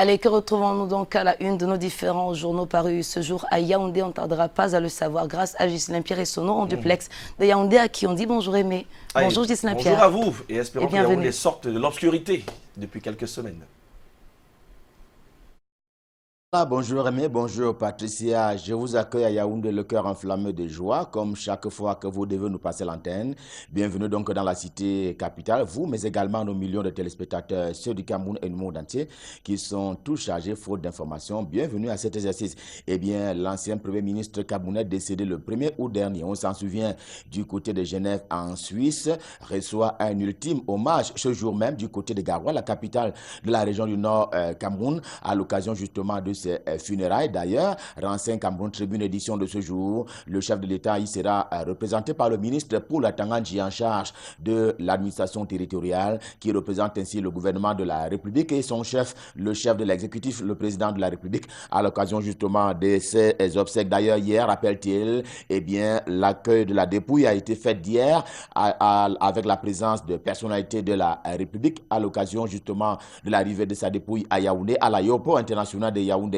Allez, que retrouvons-nous donc à la une de nos différents journaux parus ce jour à Yaoundé? On ne tardera pas à le savoir grâce à Ghislain Pierre et Sono en duplex de Yaoundé, à qui on dit bonjour Aimé. Bonjour Ghislain Pierre. Bonjour à vous et espérons que bienvenue. Yaoundé sorte de l'obscurité depuis quelques semaines. Bonjour Aimé, bonjour Patricia, je vous accueille à Yaoundé le cœur enflammé de joie comme chaque fois que vous devez nous passer l'antenne. Bienvenue donc dans la cité capitale, vous mais également nos millions de téléspectateurs, ceux du Cameroun et du monde entier qui sont tous chargés faute d'informations. Bienvenue à cet exercice. Eh bien, l'ancien premier ministre camerounais décédé le 1er août dernier, on s'en souvient, du côté de Genève en Suisse, reçoit un ultime hommage ce jour même du côté de Garoua, la capitale de la région du Nord Cameroun, à l'occasion justement de ses funérailles. D'ailleurs, Renseigne Cameroun Tribune édition de ce jour, le chef de l'État y sera représenté par le ministre pour la Tangandji en charge de l'administration territoriale, qui représente ainsi le gouvernement de la République, et son chef, le chef de l'exécutif, le président de la République, à l'occasion justement de ces obsèques. D'ailleurs, hier, rappelle-t-il, eh bien, l'accueil de la dépouille a été fait hier avec la présence de personnalités de la République à l'occasion justement de l'arrivée de sa dépouille à Yaoundé, à l'aéroport international de Yaoundé-Nsimalen.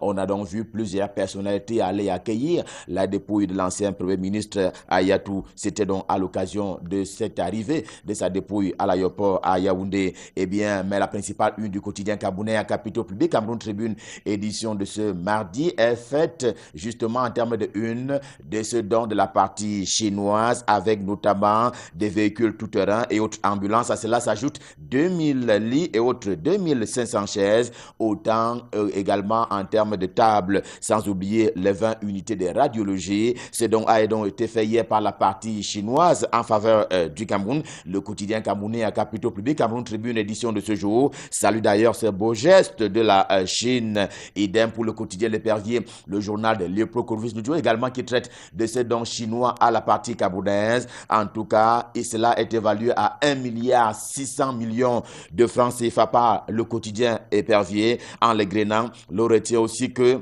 On a donc vu plusieurs personnalités aller accueillir la dépouille de l'ancien premier ministre Ayatou. C'était donc à l'occasion de cette arrivée de sa dépouille à l'aéroport à Yaoundé. Eh bien, mais la principale une du quotidien camerounais à capitaux publics, Cameroun Tribune, édition de ce mardi, est faite justement en termes de une de ce don de la partie chinoise, avec notamment des véhicules tout-terrain et autres ambulances. À cela s'ajoute 2000 lits et autres 2500 chaises, autant également en termes de tables, sans oublier les 20 unités de radiologie. Ce don a donc été fait hier par la partie chinoise en faveur du Cameroun. Le quotidien camerounais à capitaux publics, Cameroun Tribune édition de ce jour, salue d'ailleurs ce beau geste de la Chine. Idem pour le quotidien L'Épervier, le journal de Léopold Kourvis-Nudjo également, qui traite de ce don chinois à la partie camerounaise. En tout cas, et cela est évalué à 1,6 milliard de francs CFA par le quotidien Épervier. En les grénant, l'on retient aussi que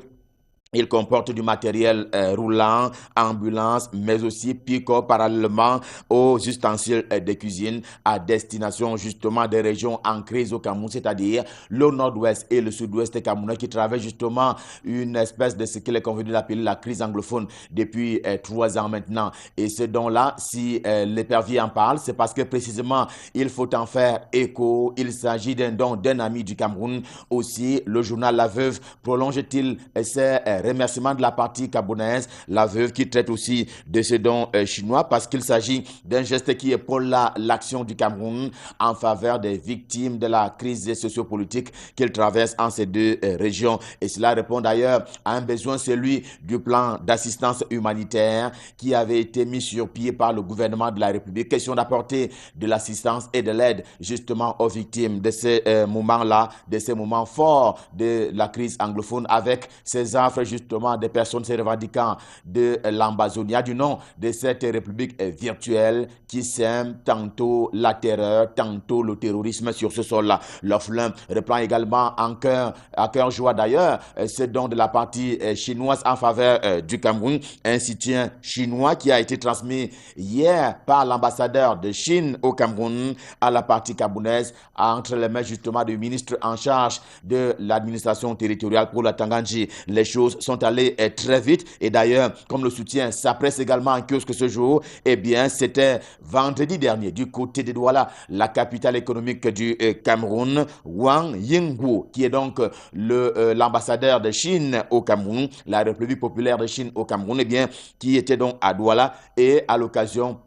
il comporte du matériel roulant, ambulance, mais aussi pick-up parallèlement aux ustensiles de cuisine à destination justement des régions en crise au Cameroun, c'est-à-dire le nord-ouest et le sud-ouest camerounais qui traversent justement une espèce de ce qu'il est convenu d'appeler la crise anglophone depuis 3 ans maintenant. Et ce don-là, si l'Épervier en parle, c'est parce que précisément il faut en faire écho. Il s'agit d'un don d'un ami du Cameroun. Aussi, le journal La Veuve prolonge-t-il ses remerciements de la partie camerounaise, La Veuve qui traite aussi de ce don chinois parce qu'il s'agit d'un geste qui épaule l'action du Cameroun en faveur des victimes de la crise sociopolitique qu'il traverse en ces deux régions. Et cela répond d'ailleurs à un besoin, celui du plan d'assistance humanitaire qui avait été mis sur pied par le gouvernement de la République. Question d'apporter de l'assistance et de l'aide justement aux victimes de ces moments-là, de ces moments forts de la crise anglophone, avec ces affres justement des personnes se revendiquant de l'Ambazonia, du nom de cette république virtuelle qui sème tantôt la terreur, tantôt le terrorisme sur ce sol-là. L'orphelin reprend également à cœur joie d'ailleurs ce don de la partie chinoise en faveur du Cameroun, un soutien chinois qui a été transmis hier par l'ambassadeur de Chine au Cameroun à la partie camerounaise, entre les mains justement du ministre en charge de l'administration territoriale pour la Tangandji. Les choses sont allées très vite et d'ailleurs, comme le soutien s'apprête également en kiosque ce jour, eh bien, c'était vendredi dernier du côté de Douala, la capitale économique du Cameroun, Wang Yingguo, qui est donc l'ambassadeur de Chine au Cameroun, la République populaire de Chine au Cameroun, eh bien, qui était donc à Douala et à l'occasion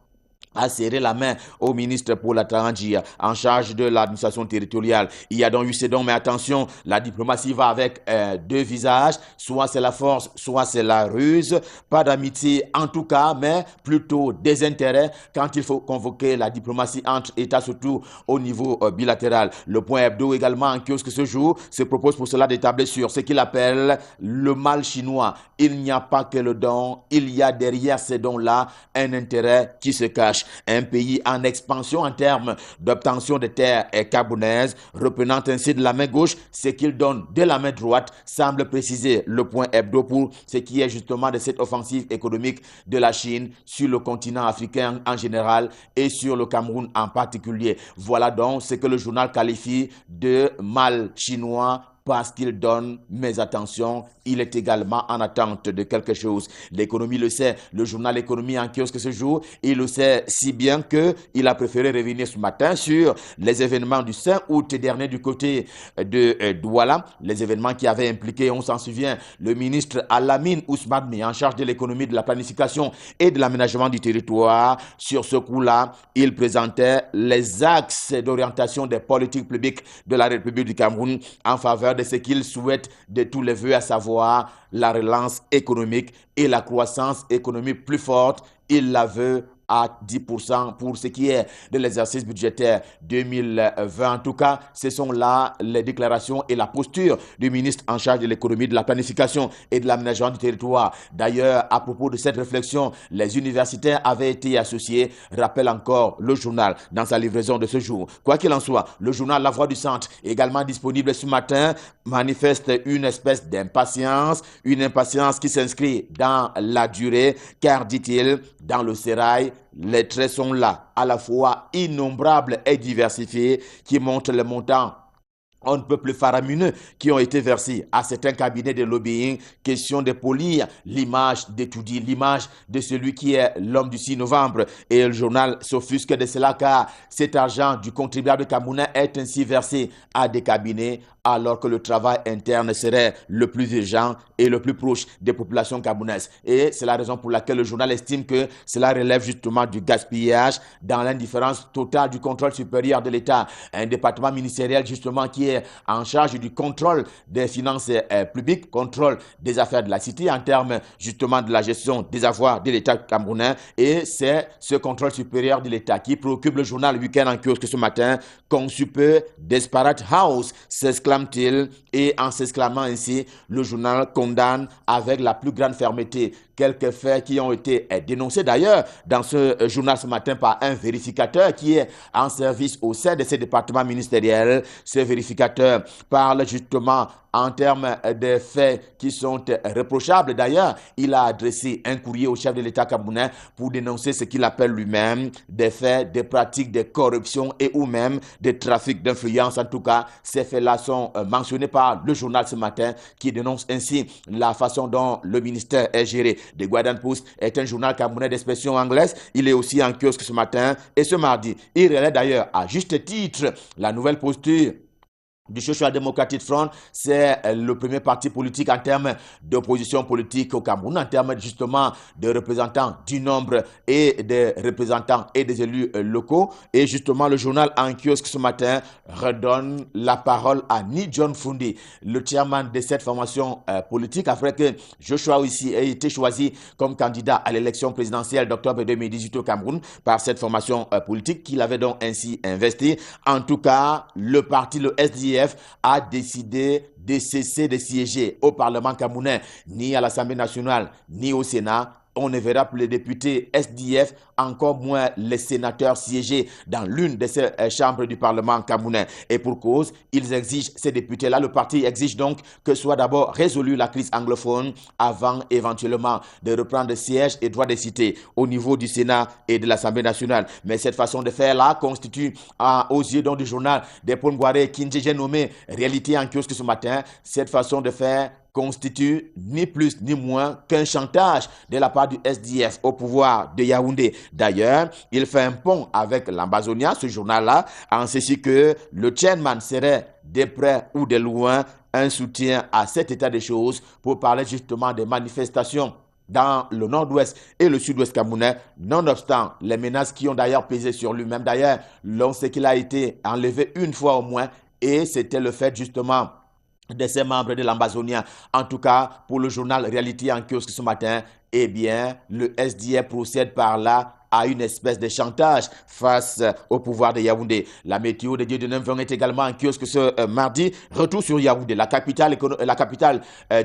a serré la main au ministre pour la Tangandji en charge de l'administration territoriale. Il y a donc eu ces dons, mais attention, la diplomatie va avec deux visages, soit c'est la force, soit c'est la ruse. Pas d'amitié en tout cas, mais plutôt des intérêts quand il faut convoquer la diplomatie entre États, surtout au niveau bilatéral. Le point hebdo également en kiosque ce jour se propose pour cela d'établir sur ce qu'il appelle le mal chinois. Il n'y a pas que le don, il y a derrière ces dons-là un intérêt qui se cache. un pays en expansion en termes d'obtention de terres gabonaises, reprenant ainsi de la main gauche ce qu'il donne de la main droite, semble préciser le point hebdo pour ce qui est justement de cette offensive économique de la Chine sur le continent africain en général et sur le Cameroun en particulier. Voilà donc ce que le journal qualifie de mal chinois parce qu'il donne, mais attention, il est également en attente de quelque chose. L'économie le sait, le journal Économie en kiosque ce jour, il le sait si bien qu'il a préféré revenir ce matin sur les événements du 5 août dernier du côté de Douala, les événements qui avaient impliqué, on s'en souvient, le ministre Alamine Ousmane en charge de l'économie, de la planification et de l'aménagement du territoire. Sur ce coup-là, il présentait les axes d'orientation des politiques publiques de la République du Cameroun en faveur de ce qu'il souhaite de tous les vœux, à savoir la relance économique et la croissance économique plus forte. Il la veut à 10% pour ce qui est de l'exercice budgétaire 2020. En tout cas, ce sont là les déclarations et la posture du ministre en charge de l'économie, de la planification et de l'aménagement du territoire. D'ailleurs, à propos de cette réflexion, les universitaires avaient été associés, rappelle encore le journal dans sa livraison de ce jour. Quoi qu'il en soit, le journal La Voix du Centre, également disponible ce matin, manifeste une espèce d'impatience, une impatience qui s'inscrit dans la durée, car, dit-il, dans le sérail, les traits sont là, à la fois innombrables et diversifiés, qui montrent le montant on ne peut plus faramineux qui ont été versés à certains cabinets de lobbying. Question de polir l'image d'étudier, l'image de celui qui est l'homme du 6 novembre. Et le journal s'offusque de cela car cet argent du contribuable camerounais est ainsi versé à des cabinets alors que le travail interne serait le plus urgent et le plus proche des populations camerounaises. Et c'est la raison pour laquelle le journal estime que cela relève justement du gaspillage dans l'indifférence totale du contrôle supérieur de l'État. Un département ministériel justement qui est en charge du contrôle des finances publiques, contrôle des affaires de la cité en termes justement de la gestion des avoirs de l'État camerounais. Et c'est ce contrôle supérieur de l'État qui préoccupe le journal Week-end en kiosque ce matin. Conçu peu Desperate House, s'exclame-t-il, et en s'exclamant ainsi, le journal condamne avec la plus grande fermeté quelques faits qui ont été dénoncés d'ailleurs dans ce journal ce matin par un vérificateur qui est en service au sein de ces départements ministériels. Ce vérificateur parle justement en termes de faits qui sont reprochables. D'ailleurs, il a adressé un courrier au chef de l'État camerounais pour dénoncer ce qu'il appelle lui-même des faits, des pratiques de corruption et ou même des trafics d'influence. En tout cas, ces faits-là sont mentionnés par le journal ce matin qui dénonce ainsi la façon dont le ministère est géré. The Guardian Post est un journal camerounais d'expression anglaise. Il est aussi en kiosque ce matin et ce mardi. Il relaie d'ailleurs à juste titre la nouvelle posture du Social Democratic Front. C'est le premier parti politique en termes d'opposition politique au Cameroun, en termes justement de représentants du nombre et des représentants et des élus locaux. Et justement, le journal en kiosque ce matin redonne la parole à Ni John Fundi, le chairman de cette formation politique, après que Joshua aussi ait été choisi comme candidat à l'élection présidentielle d'octobre 2018 au Cameroun par cette formation politique qu'il avait donc ainsi investi. En tout cas, le parti, le SDF, a décidé de cesser de siéger au Parlement camerounais, ni à l'Assemblée nationale, ni au Sénat. On ne verra plus les députés SDF, encore moins les sénateurs siéger dans l'une de ces chambres du Parlement camerounais. Et pour cause, ils exigent, ces députés-là, le parti exige donc que soit d'abord résolue la crise anglophone avant éventuellement de reprendre siège et droit de cité au niveau du Sénat et de l'Assemblée nationale. Mais cette façon de faire-là constitue, aux yeux donc du journal des Paul Ngouaré, qui j'ai nommé réalité en kiosque ce matin, cette façon de faire constitue ni plus ni moins qu'un chantage de la part du SDF au pouvoir de Yaoundé. D'ailleurs, il fait un pont avec l'Ambazonia, ce journal-là, en ceci que le chairman serait de près ou de loin un soutien à cet état de choses pour parler justement des manifestations dans le nord-ouest et le sud-ouest camerounais, nonobstant les menaces qui ont d'ailleurs pesé sur lui-même. D'ailleurs, l'on sait qu'il a été enlevé une fois au moins et c'était le fait justement de ces membres de l'Ambazonia. En tout cas, pour le journal Réalité en kiosque ce matin, eh bien, le SDF procède par là à une espèce de chantage face au pouvoir de Yaoundé. La météo de Dieudonné Mveng est également en kiosque ce mardi. Retour sur Yaoundé, la capitale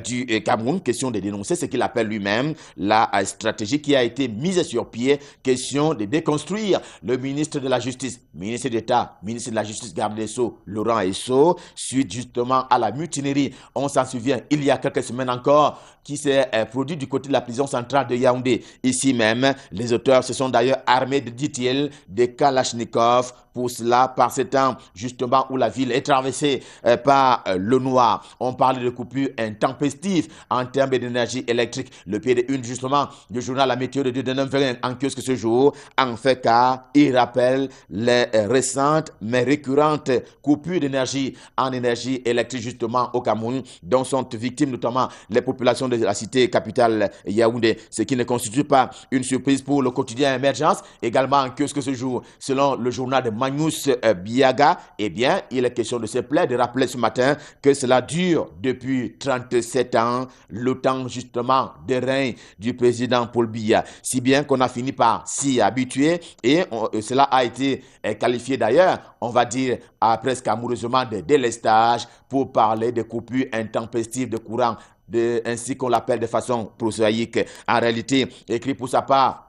du Cameroun. Question de dénoncer ce qu'il appelle lui-même la stratégie qui a été mise sur pied. Question de déconstruire le ministre de la Justice, ministre d'État, ministre de la Justice, garde des Sceaux, Laurent Esso, suite justement à la mutinerie. On s'en souvient, il y a quelques semaines encore, qui s'est produit du côté de la prison centrale de Yaoundé. Ici même, les auteurs se sont d'ailleurs armés, dit-il, des Kalachnikov. Pour cela, par ce temps, justement, où la ville est traversée par le noir. On parle de coupures intempestives en termes d'énergie électrique. Le pied de une, justement, du journal La Météo de Dieudonné Mveng en kiosque ce jour, en fait cas, il rappelle les récentes mais récurrentes coupures d'énergie en énergie électrique, justement, au Cameroun, dont sont victimes notamment les populations de la cité capitale Yaoundé, ce qui ne constitue pas une surprise pour le quotidien Émergence, également en kiosque ce jour, selon le journal de Magnus Biaga, eh bien, il est question de se plaire, de rappeler ce matin que cela dure depuis 37 ans, le temps justement de règne du président Paul Biya, si bien qu'on a fini par s'y habituer et cela a été qualifié d'ailleurs, on va dire, presque amoureusement de délestage pour parler de coupures intempestives de courant, ainsi qu'on l'appelle de façon prosaïque. En réalité, écrit pour sa part,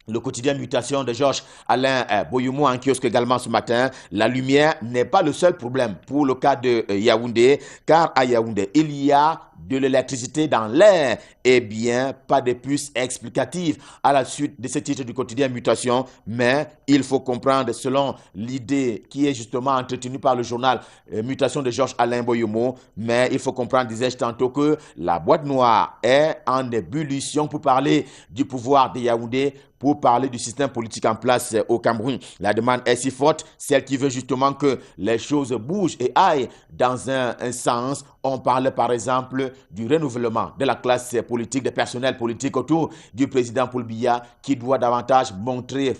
le quotidien Mutation de Georges Alain Boyoumou en kiosque également ce matin. La lumière n'est pas le seul problème pour le cas de Yaoundé, car à Yaoundé, il y a de l'électricité dans l'air. Eh bien, pas de plus explicative à la suite de ce titre du quotidien Mutation, mais il faut comprendre, selon l'idée qui est justement entretenue par le journal Mutation de Georges Alain Boyoumou, mais il faut comprendre, disais-je tantôt, que la boîte noire est en ébullition pour parler du pouvoir de Yaoundé, pour parler du système politique en place au Cameroun. La demande est si forte, celle qui veut justement que les choses bougent et aillent dans un sens. On parle par exemple du renouvellement de la classe politique, des personnels politiques autour du président Paul Biya, qui doit davantage montrer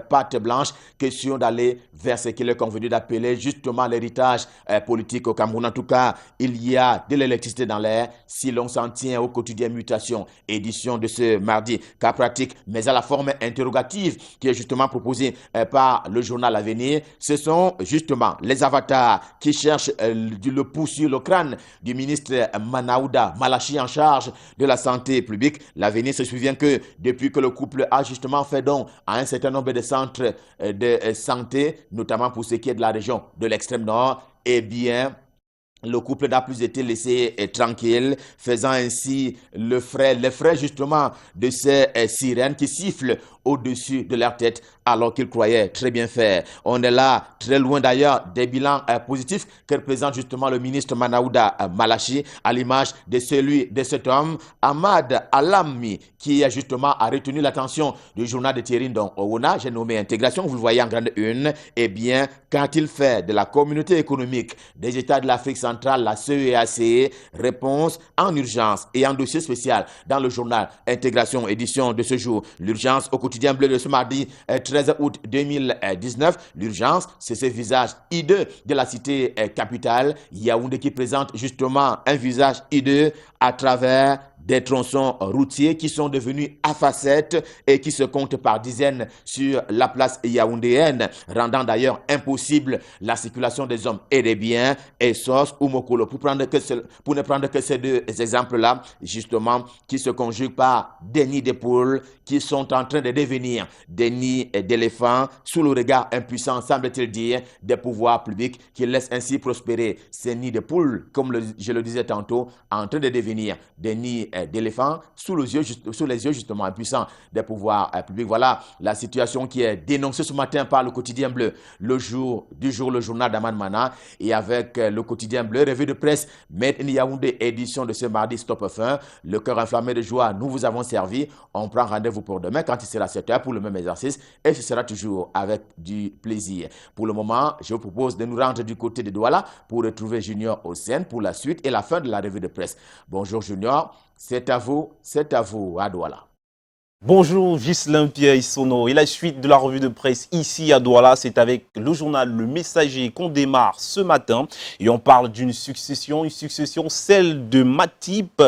patte blanche, question d'aller vers ce qu'il est convenu d'appeler justement l'héritage politique au Cameroun. En tout cas, il y a de l'électricité dans l'air si l'on s'en tient au quotidien Mutation, édition de ce mardi. Cas pratique, mais à la forme interrogative qui est justement proposée par le journal L'Avenir. Ce sont justement les avatars qui cherchent le pouls sur le crâne du ministre Manaouda Malachi en charge de la santé publique. L'Avenir se souvient que depuis que le couple a justement fait don à un certain nombre de centres de santé, notamment pour ce qui est de la région de l'extrême nord, eh bien, le couple n'a plus été laissé tranquille, faisant ainsi les frais justement de ces sirènes qui sifflent au-dessus de leur tête alors qu'ils croyaient très bien faire. On est là, très loin d'ailleurs des bilans positifs que représente justement le ministre Manaouda Malachi, à l'image de celui de cet homme, Ahmad Alami, qui justement a retenu l'attention du journal de Thierry Ndong Owona, j'ai nommé Intégration, vous le voyez en grande une. Eh bien, quand il fait de la communauté économique des États de l'Afrique centrale, la CEAC, réponse en urgence et en dossier spécial dans le journal Intégration, édition de ce jour. L'urgence au quotidien bleu de ce mardi 13 août 2019. L'urgence, c'est ce visage hideux de la cité capitale, Yaoundé, qui présente justement un visage hideux à travers des tronçons routiers qui sont devenus à facettes et qui se comptent par dizaines sur la place yaoundéenne, rendant d'ailleurs impossible la circulation des hommes et des biens, et Sos ou Mokolo, pour ne prendre que ces deux exemples-là, justement, qui se conjuguent par des nids de poules qui sont en train de devenir des nids d'éléphants sous le regard impuissant, semble-t-il dire, des pouvoirs publics qui laissent ainsi prospérer ces nids de poules, comme je le disais tantôt, en train de devenir des nids d'éléphants sous les yeux justement impuissants des pouvoirs publics. Voilà la situation qui est dénoncée ce matin par le quotidien bleu, le journal d'Aman Mana, et avec le quotidien bleu, revue de presse Made in Yaoundé, édition de ce mardi Stop F1. Le cœur enflammé de joie, nous vous avons servi. On prend rendez-vous pour demain quand il sera 7h pour le même exercice, et ce sera toujours avec du plaisir. Pour le moment, je vous propose de nous rendre du côté de Douala pour retrouver Junior au scène pour la suite et la fin de la revue de presse. Bonjour Junior, c'est à vous à Douala. Bonjour, Ghislain Pierre Issono. Et la suite de la revue de presse ici à Douala, c'est avec le journal Le Messager qu'on démarre ce matin. Et on parle d'une succession, celle de Matip.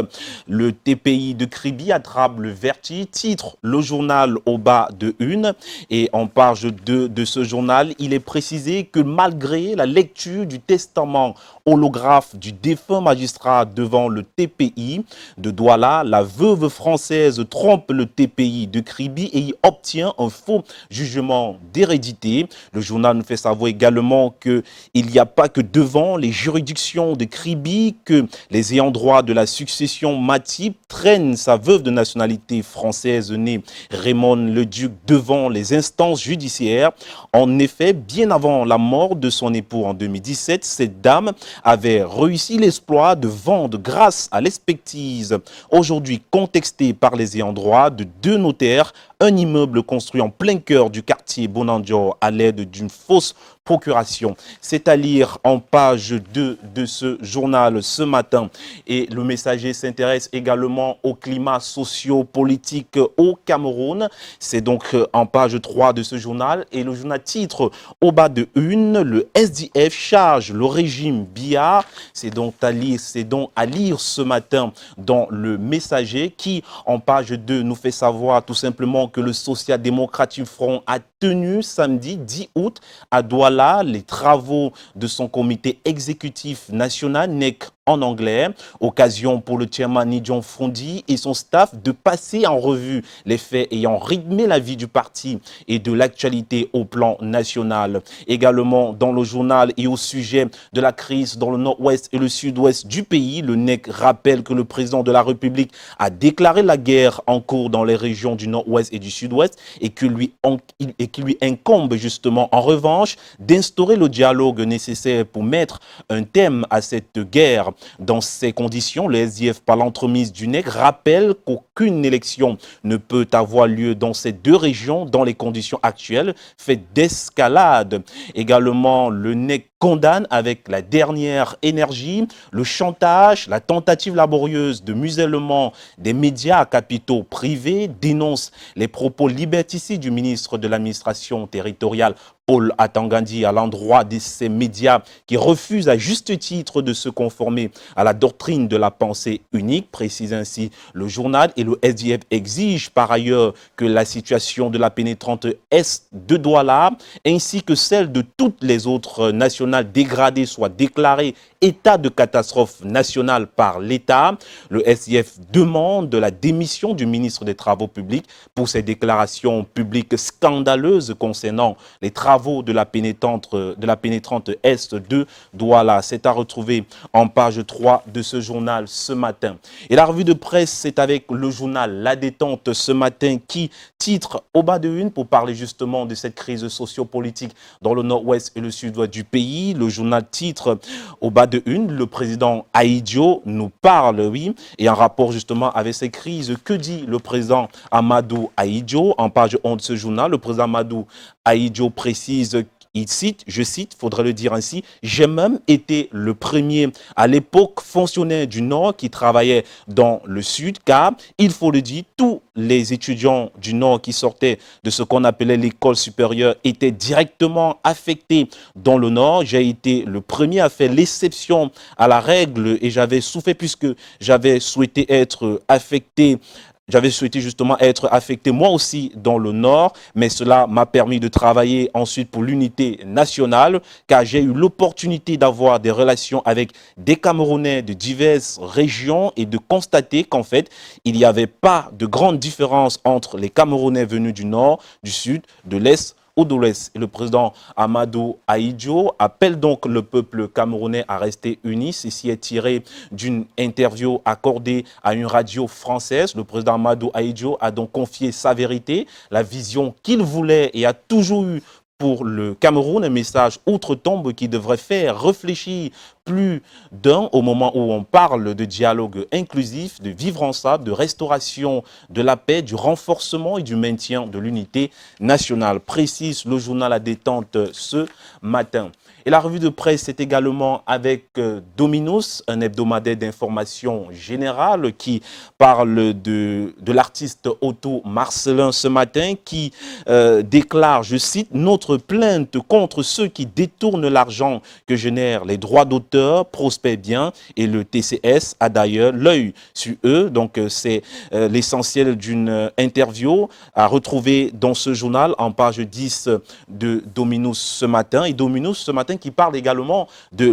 Le TPI de Kribi attrape le vertige, titre le journal au bas de une. Et en page 2 de ce journal, il est précisé que malgré la lecture du testament holographe du défunt magistrat devant le TPI de Douala, la veuve française trompe le TPI de Kribi et y obtient un faux jugement d'hérédité. Le journal nous fait savoir également qu'il n'y a pas que devant les juridictions de Kribi que les ayants droit de la succession Matip traînent sa veuve de nationalité française née Raymond Leduc devant les instances judiciaires. En effet, bien avant la mort de son époux en 2017, cette dame avait réussi l'exploit de vendre grâce à l'expertise aujourd'hui contestée par les ayants droit de deux notaires un immeuble construit en plein cœur du quartier Bonandior à l'aide d'une fausse procuration. C'est à lire en page 2 de ce journal ce matin. Et le Messager s'intéresse également au climat socio-politique au Cameroun. C'est donc en page 3 de ce journal. Et le journal titre au bas de une, le SDF charge le régime Biya. C'est donc à lire ce matin dans le Messager qui, en page 2, nous fait savoir tout simplement que le Social-Démocratique Front a tenu samedi 10 août à Douala les travaux de son comité exécutif national NEC en anglais, occasion pour le chairman Nidjon Fondi et son staff de passer en revue les faits ayant rythmé la vie du parti et de l'actualité au plan national. Également dans le journal et au sujet de la crise dans le nord-ouest et le sud-ouest du pays, le NEC rappelle que le président de la République a déclaré la guerre en cours dans les régions du nord-ouest et du sud-ouest et qu'il lui incombe justement en revanche d'instaurer le dialogue nécessaire pour mettre un terme à cette guerre. Dans ces conditions, le SDF, par l'entremise du NEC, rappelle qu'aucune élection ne peut avoir lieu dans ces deux régions dans les conditions actuelles, fait d'escalade. Également, le NEC condamne avec la dernière énergie le chantage, la tentative laborieuse de musellement des médias à capitaux privés, dénonce les propos liberticides du ministre de l'administration territoriale Paul Atangandi à l'endroit de ces médias qui refusent à juste titre de se conformer à la doctrine de la pensée unique, précise ainsi le journal. Et le SDF exige par ailleurs que la situation de la pénétrante Est de Douala ainsi que celle de toutes les autres nationales dégradées soit déclarée état de catastrophe nationale par l'État. Le SDF demande la démission du ministre des Travaux publics pour ses déclarations publiques scandaleuses concernant les travaux de la pénétrante Est de Douala. C'est à retrouver en page 3 de ce journal ce matin. Et la revue de presse, c'est avec le journal La Détente ce matin qui titre au bas de une pour parler justement de cette crise sociopolitique dans le nord-ouest et le sud-ouest du pays. Le journal titre au bas de une, le président Ahidjo nous parle, oui, et en rapport justement avec ces crises. Que dit le président Amadou Ahidjo? En page 11 de ce journal, le président Amadou Ahidjo précise, il cite, je cite, faudrait le dire ainsi, « J'ai même été le premier à l'époque fonctionnaire du Nord qui travaillait dans le Sud, car, il faut le dire, tous les étudiants du Nord qui sortaient de ce qu'on appelait l'école supérieure étaient directement affectés dans le Nord. J'ai été le premier à faire l'exception à la règle et j'avais souffert puisque j'avais souhaité être affecté. J'avais souhaité justement être affecté moi aussi dans le Nord, mais cela m'a permis de travailler ensuite pour l'unité nationale, car j'ai eu l'opportunité d'avoir des relations avec des Camerounais de diverses régions et de constater qu'en fait, il n'y avait pas de grande différence entre les Camerounais venus du Nord, du Sud, de l'Est ou de l'Ouest. Et le président Amadou Ahidjo appelle donc le peuple camerounais à rester uni. Ceci est tiré d'une interview accordée à une radio française. Le président Amadou Ahidjo a donc confié sa vérité, la vision qu'il voulait et a toujours eu pour le Cameroun, un message outre-tombe qui devrait faire réfléchir plus d'un au moment où on parle de dialogue inclusif, de vivre ensemble, de restauration de la paix, du renforcement et du maintien de l'unité nationale, précise le journal La Détente ce matin. Et la revue de presse, c'est également avec Dominos, un hebdomadaire d'information générale qui parle de l'artiste Otto Marcellin ce matin, qui déclare, je cite, « Notre plainte contre ceux qui détournent l'argent que génèrent les droits d'auteur prospère bien » et le TCS a d'ailleurs l'œil sur eux. Donc c'est l'essentiel d'une interview à retrouver dans ce journal en page 10 de Dominos ce matin. Et Dominos ce matin qui parle également de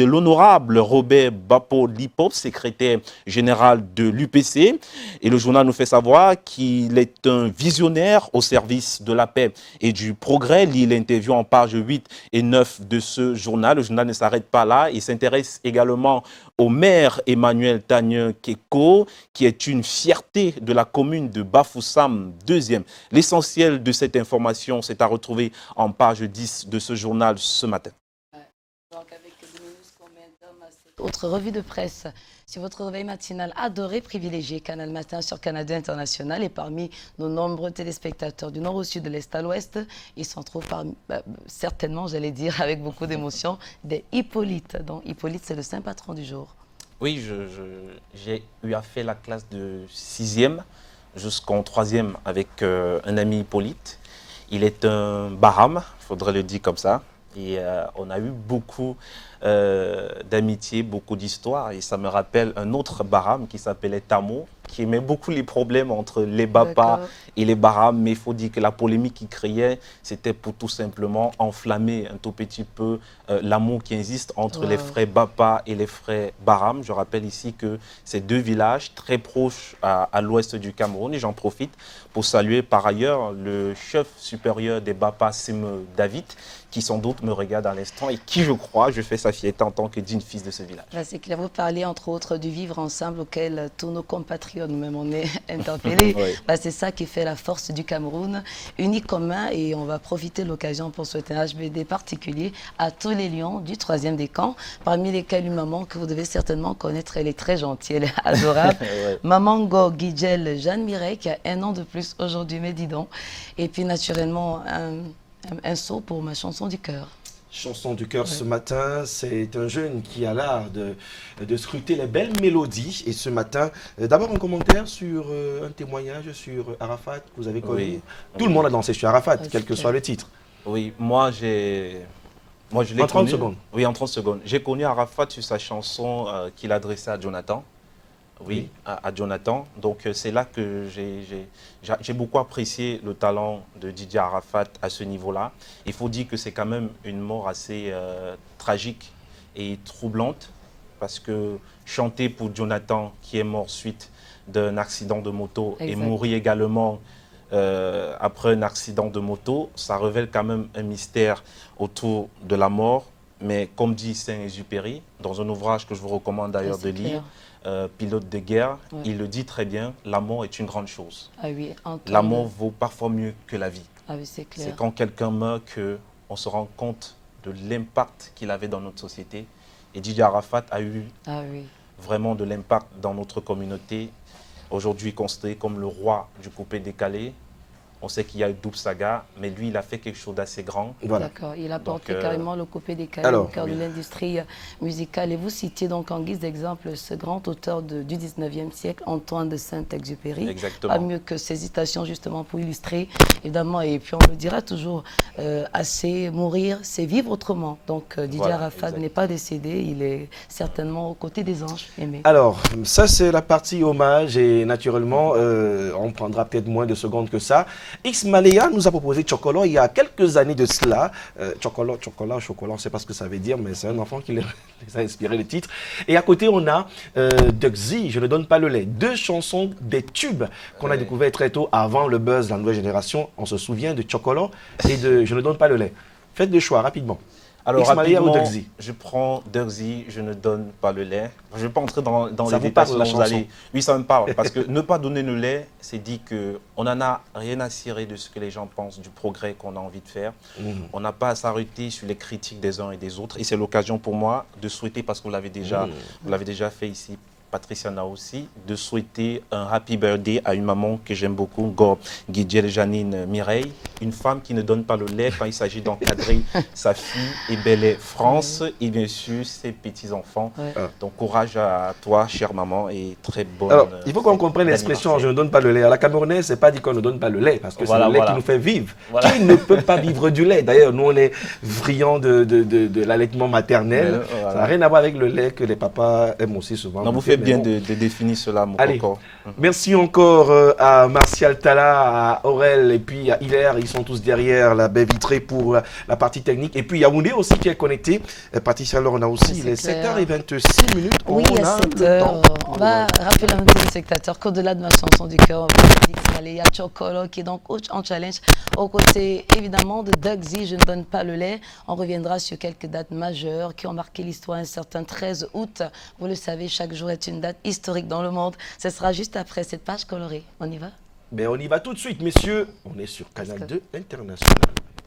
l'honorable Robert Bapo-Lipop, secrétaire général de l'UPC. Et le journal nous fait savoir qu'il est un visionnaire au service de la paix et du progrès. Lit l'interview en page 8 et 9 de ce journal. Le journal ne s'arrête pas là. Il s'intéresse également au maire Emmanuel Tagnin Keko, qui est une fierté de la commune de Bafoussam 2e. L'essentiel de cette information, c'est à retrouver en page 10 de ce journal ce matin. Donc avec autre revue de presse sur votre réveil matinal adoré, privilégié, Canal Matin sur Canada International. Et parmi nos nombreux téléspectateurs du nord au sud, de l'est à l'ouest, ils s'en trouvent certainement, j'allais dire, avec beaucoup d'émotion, des Hippolytes. Donc Hippolyte, c'est le saint patron du jour. Oui, j'ai eu à faire la classe de 6e jusqu'en 3e avec un ami Hippolyte. Il est un Baham, il faudrait le dire comme ça. Et on a eu beaucoup d'amitié, beaucoup d'histoires. Et ça me rappelle un autre Baham qui s'appelait Tamo, qui aimait beaucoup les problèmes entre les Bapa et les Baham. Mais il faut dire que la polémique qu'il créait, c'était pour tout simplement enflammer un tout petit peu l'amour qui existe entre les frères Bapa et les frères Baham. Je rappelle ici que c'est deux villages très proches à l'ouest du Cameroun. Et j'en profite pour saluer par ailleurs le chef supérieur des Bapa, Sim David, qui sans doute me regarde à l'instant et qui, je crois, je fais sa fierté en tant que digne fils de ce village. C'est clair, vous parlez entre autres du vivre ensemble auquel tous nos compatriotes, même on est interpellés. C'est ça qui fait la force du Cameroun, unis commun, et on va profiter de l'occasion pour souhaiter un HBD particulier à tous les lions du 3e des camps, parmi lesquels une maman que vous devez certainement connaître. Elle est très gentille, elle est adorable. Maman Go Guidjel Jeanne Mireille, qui a 1 an de plus aujourd'hui, mais dis donc. Et puis naturellement, un saut pour ma chanson du cœur. Chanson du cœur ce matin, c'est un jeune qui a l'art de scruter les belles mélodies. Et ce matin, d'abord un commentaire sur un témoignage sur Arafat que vous avez connu. Tout le monde a dansé sur Arafat, quel que soit le titre. Oui, moi je l'ai connu. En 30 secondes. Oui, en 30 secondes. J'ai connu Arafat sur sa chanson qu'il adressait à Jonathan. Oui, à Jonathan. Donc c'est là que j'ai beaucoup apprécié le talent de Didier Arafat à ce niveau-là. Il faut dire que c'est quand même une mort assez tragique et troublante, parce que chanter pour Jonathan qui est mort suite d'un accident de moto et mourir également après un accident de moto, ça révèle quand même un mystère autour de la mort. Mais comme dit Saint-Exupéry, dans un ouvrage que je vous recommande d'ailleurs de lire, Pilote de guerre, il le dit très bien, la mort est une grande chose. La mort vaut parfois mieux que la vie. C'est quand quelqu'un meurt qu'on se rend compte de l'impact qu'il avait dans notre société. Et Didier Arafat a eu vraiment de l'impact dans notre communauté. Aujourd'hui considéré comme le roi du coupé décalé. On sait qu'il y a eu double saga, mais lui, il a fait quelque chose d'assez grand. D'accord, il a porté carrément le coupé décalé au cœur de l'industrie musicale. Et vous citiez donc en guise d'exemple ce grand auteur du 19e siècle, Antoine de Saint-Exupéry. Exactement. Pas mieux que ces citations justement pour illustrer, évidemment, et puis on le dira toujours, assez mourir, c'est vivre autrement. Donc Didier Arafat n'est pas décédé, il est certainement aux côtés des anges aimés. Alors, ça c'est la partie hommage et naturellement, on prendra peut-être moins de secondes que ça. X-Malaya nous a proposé Chocolat il y a quelques années de cela. Chocolat, on ne sait pas ce que ça veut dire, mais c'est un enfant qui les a inspiré le titre. Et à côté, on a Duxy, Je ne donne pas le lait. 2 chansons, des tubes qu'on a découvert très tôt avant le buzz de la nouvelle génération. On se souvient de Chocolat et de Je ne donne pas le lait. Faites des choix rapidement. Alors, Ismaïla ou rapidement, Degzi? je prends Degzi, je ne donne pas le lait. Je ne vais pas entrer dans les vous détails. parle, la sinon vous chanson? allez... Oui, ça me parle. Parce que ne pas donner le lait, c'est dit qu'on n'en a rien à cirer de ce que les gens pensent, du progrès qu'on a envie de faire. On n'a pas à s'arrêter sur les critiques des uns et des autres. Et c'est l'occasion pour moi de souhaiter, parce que vous l'avez déjà fait ici, Patricia Nao aussi, de souhaiter un happy birthday à une maman que j'aime beaucoup, Guidjel Janine Mireille, une femme qui ne donne pas le lait quand il s'agit d'encadrer sa fille et Belle France et bien sûr ses petits-enfants. Donc courage à toi, chère maman, et très bonne... Alors, il faut qu'on comprenne l'expression « je ne donne pas le lait ». À la camerounaise, ce n'est pas dit qu'on ne donne pas le lait, parce que c'est le lait qui nous fait vivre. Qui ne peut pas vivre du lait? D'ailleurs, nous, on est friands de l'allaitement maternel. Ça n'a rien à voir avec le lait que les papas aiment aussi souvent. Non, vous faites bien de définir cela, mon coco. Merci encore à Martial Tala, à Aurel et puis à Hilaire. Ils sont tous derrière la baie vitrée pour la partie technique. Et puis Yaoundé aussi qui est connecté. Patricia, alors on a aussi les 7h26 minutes. Oui, à 7h. On va rappeler à nos téléspectateurs qu'au-delà de ma chanson du cœur, on va il y a Chokolo qui est donc en challenge. Aux côtés évidemment de Degzi, je ne donne pas le lait. On reviendra sur quelques dates majeures qui ont marqué l'histoire un certain 13 août. Vous le savez, chaque jour est une date historique dans le monde. Ce sera juste après cette page colorée. On y va? Mais on y va tout de suite, messieurs. On est sur Canal 2 International.